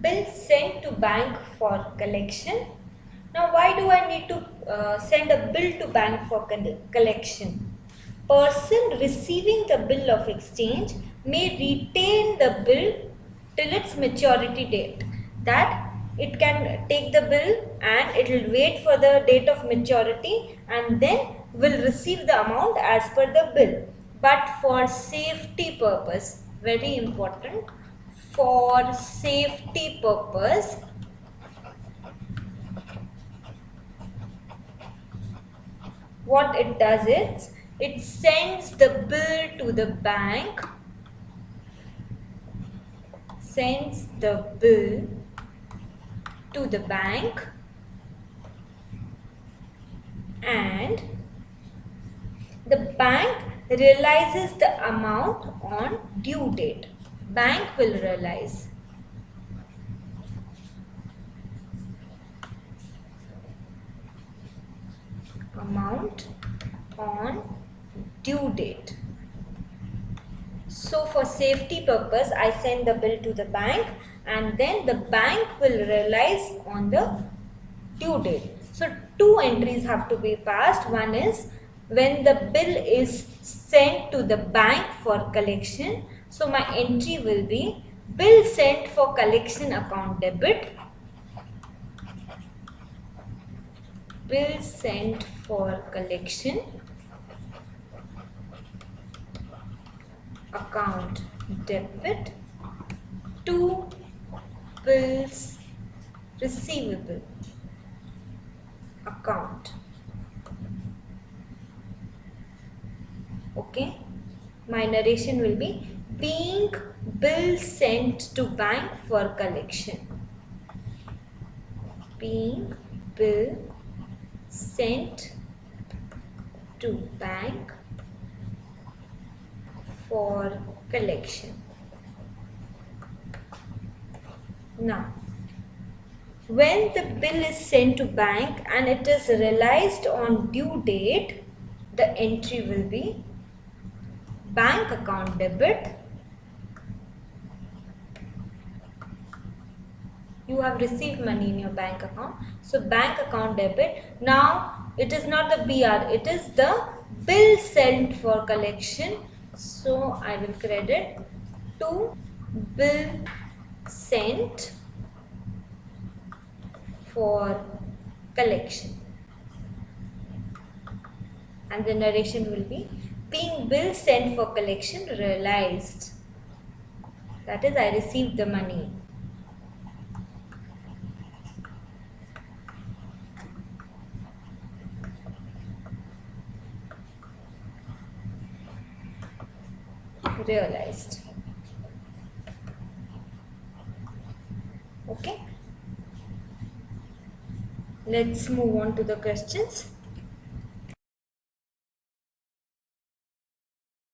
bill sent to bank for collection. Now why do I need to send a bill to bank for collection? Person receiving the bill of exchange may retain the bill till its maturity date. That it can take the bill and it will wait for the date of maturity and then will receive the amount as per the bill. But for safety purpose, very important, for safety purpose, what it does is it sends the bill to the bank, sends the bill to the bank, and the bank realizes the amount on due date. Bank will realize amount on due date. So for safety purpose, I send the bill to the bank and then the bank will realize on the due date. So two entries have to be passed. One is when the bill is sent to the bank for collection. So my entry will be bill sent for collection account debit. Bill sent for collection account debit to bills receivable account. Okay, my narration will be being bill sent to bank for collection. Being bill sent to bank for collection. Now, when the bill is sent to bank and it is realized on due date, the entry will be bank account debit. You have received money in your bank account. So bank account debit. Now it is not the BR, it is the bill sent for collection. So I will credit to bill sent for collection. And the narration will be being bill sent for collection realized. That is, I received the money. Realized. Okay. Let's move on to the questions.